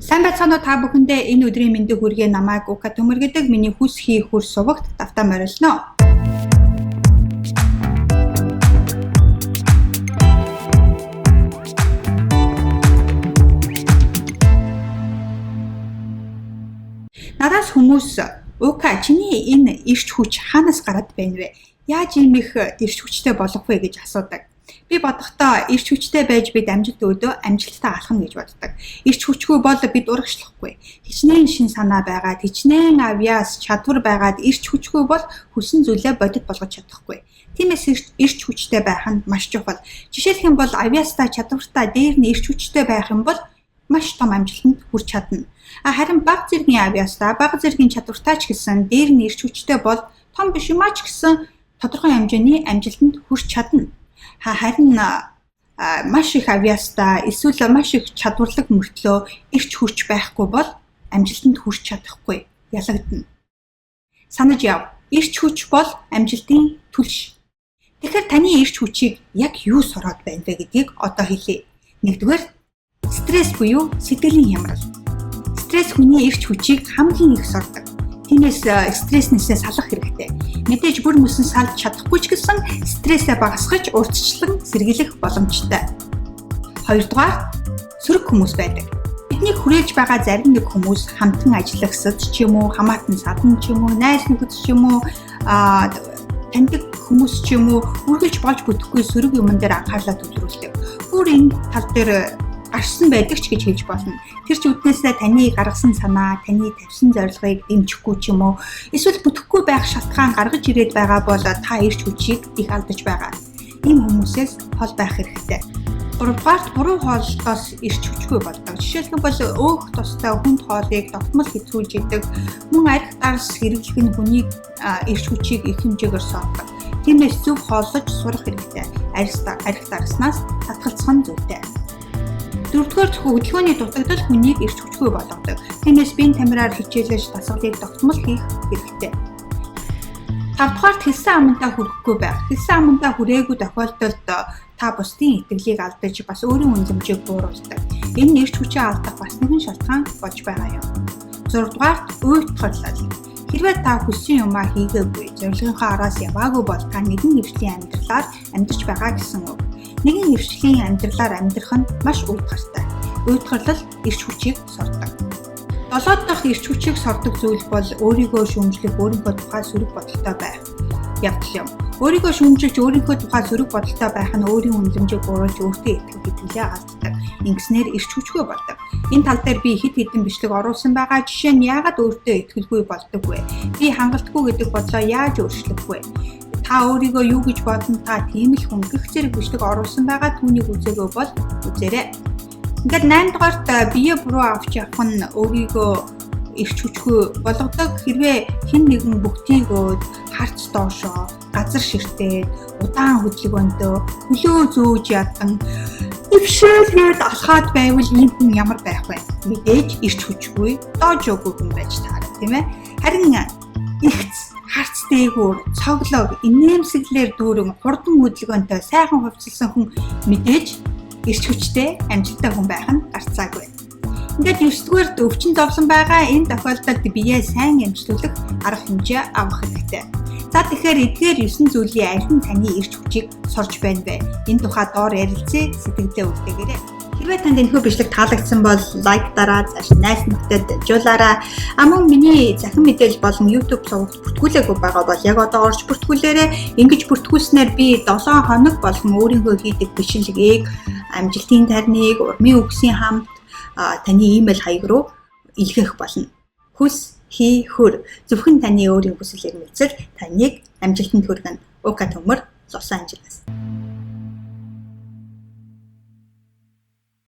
Сайн байцгаана уу та бүхэндээ энэ өдрийн мэндийг хүргэе намайг Ука Төмөр гэдэг миний хүс хийх хүр сувагт давтаа морилно. Надаас хүмүүс Ука чиний энэ эрч хүч хаанаас гараад байна вэ? Яаж ийм их эрч хүчтэй болох вэ гэж асуудаг. Би бодохдоо эрч хүчтэй байж бид амжилт өөдөө амжилттай алхах гэж боддог. Эрч хүчгүй бол бид урагшлахгүй. Хичнээн шин санаа байгаад, хичнээн авьяас чадвар байгаад эрч хүчгүй бол хүссэн зүйлээ бодит болгож чадахгүй. Тиймээс эрч хүчтэй байх нь маш чухал. Жишээлх юм бол авьяастай чадвартай дээр нь эрч хүчтэй байх юм бол маш том амжилтанд хүрч чадна. Харин бага зэргийн авьяастай, бага зэргийн чадвартай ч гэсэн дээр нь эрч хүчтэй бол том биш юм ач гэсэн тодорхой хэмжээний амжилтанд хүрч чадна. Харин маш их авьяастай эсвэл маш их чадварлаг мөртлөө эрч хүч байхгүй бол амжилтанд хүрч чадахгүй ялагдана. Санаж яв. Эрч хүч бол амжилтын түлш. Тэгэхээр таны эрч хүчийг яг юу сороод байна вэ гэдгийг одоо хэлье. Нэгдүгээр стресс буюу сэтгэлийн хямрал. Стресс хүний эрч хүчийг хамгийн их сордог. Тиймээс стресснээсээ салах хэрэгтэй. Мэдээж бүр мөсөн салж чадахгүй ч гэсэн стрессээ багасгаж урьдчилан сэргийлэх боломжтой. Хоёрдугаар сөрөг хүмүүс байдаг. Биднийг хүрээлж байгаа зарим нэг хүмүүс хамтан ажиллагсад ч юм уу, хамаатан садан ч юм уу, найз нөхөд ч юм уу, таньдаг хүмүүс ч юм уу үргэлж болж бүтэхгүй сөрөг юмн дээр анхаарлаа төвлөрүүлдэг. Бүр энэ тал дээр гарсан байдаг ч гэж хэлж болно. Тэр ч үднээсээ таны гаргасан санаа, таны тавьсан зорилгыг дэмжихгүй ч юм уу, эсвэл бүтэхгүй байх шалтгаан гаргаж ирээд байгаа бол та эрч хүчийг их алдаж байгаа. Ийм хүмүүсээс хол байх хэрэгтэй. Гуравдугаарт буруу хооллолтоос эрч хүчгүй болдог. Жишээлбэл өөх тустай хүнд хоолыг тогтмол хэтрүүлж идэг, мөн арх дарс хэрэглэх нь хүний эрч хүчийг их хэмжээгээр сордог. Тиймээс зөв хооллож сурах хэрэгтэй. Арх дарснаас татгалзах нь зүйтэй. Дөрөвдүгээр хөдөлгөөний дутагдал хүнийг эрч хүчгүй болгодог. Тиймээс биеийн тамираар хичээлж дасгалыг тогтмол хийх хэрэгтэй. Тавдугаарт хэлсэн амантаа хүрэхгүй байх. Хэлсэн амантаа хүрээгүй тохиолдолд та бусдын итгэлийг алдаж бас өөрийн үнэлэмжийг бууруулдаг. Энэ нь эрч хүчээ алдах бас нэгэн шалтгаан болж байгаа юм. 6-дугаарт уйтгарлал. Хэрвээ та хүссэн юмаа хийгээгүй, зорилгынхоо араас яваагүй бол та нэгэн хөвчлийн амьдралаар амьдарч байгаа гэсэн үг. Нэгэн хөвчлийн амьдралаар амьдрах нь маш уйтгартай. Уйтгарлал эрч хүчийг сордог. 7 дахь эрч хүчийг сордог зүйл бол өөрийгөө шүүмжлэх, өөрийнхөө тухай сөрөг бодолтой байх явдал юм. Өөрийгөө шүүмжилж, өөрийнхөө тухай сөрөг бодолтой байх нь өөрийн үнэлэмжийг бууруулж өөртөө итгэлээ алддаг. Ингэснээр эрч хүчгүй болдог. Энэ тал дээр би хэд хэдэн бичлэг оруулсан байгаа. Жишээ нь яагаад өөртөө итгэлгүй болдог вэ? Би хангалтгүй гэдэг бодлоо яаж өөрчлөх вэ? Та өөрийгөө юу гэж бодно? Та тийм л хүн гэх зэрэг бичлэг оруулсан байгаа. Түүнийг үзээгүй бол үзээрэй. Ингээд 8 дугаарт бие буруу авч явах нь өөрийгөө эрч хүчгүй болгодог. Хэрвээ хэн нэгэн бүгтийгөөд харц доошоо, газар ширтээд, удаан хөдөлгөөнтөө хөлөө зөөж ядан өвшөөлгээд алхаад байвал ийм хүн ямар байх вэ? Мэдээж эрч хүчгүй, доож өгөө хүн байж таарна, тийм ээ? Харин ихц, харц дээгүүр, цоглог, инээмсэглэр дүүрэн, хурдан хөдөлгөөнтэй, сайхан хувцалсан хүн мэдээж эрч хүчтэй, амжилттай хүн байх нь гарцаагүй. Ингээд 9-дүгээр өвчин зовлон байгаа. Энэ тохиолдолд биеэ сайн эмчлүүлэх арга хэмжээ авах хэрэгтэй. За тэгэхээр эдгээр 9 зүйлийн аль нь таны эрч хүчийг сорж байна вэ? Энэ тухай доор ярилцъя, сэтгэлдээ үлдээгээрэй. Хэрвээ танд энэхүү бичлэг таалагдсан бол лайк дараа, цааш найз нөхдөд жуулаарай. Мөн миний захин мэдээлэл болон YouTube сувагт бүртгүүлээгүй байгаа бол яг одоо орж бүртгүүлээрэй. Ингэж бүртгүүлснээр би 7 хоног болгон өөрийнхөө хийдэг бичлэгийг, амжилтын тарныг, урмын үгсийн хамт таны имэйл хаяг руу илгээх болно. Хүс, хий, хөр. Зөвхөн таны өөрийн хүсэл эрмэлзэл таныг амжилтанд хүргэнэ. Ука Төмөр, Лос Анжелес.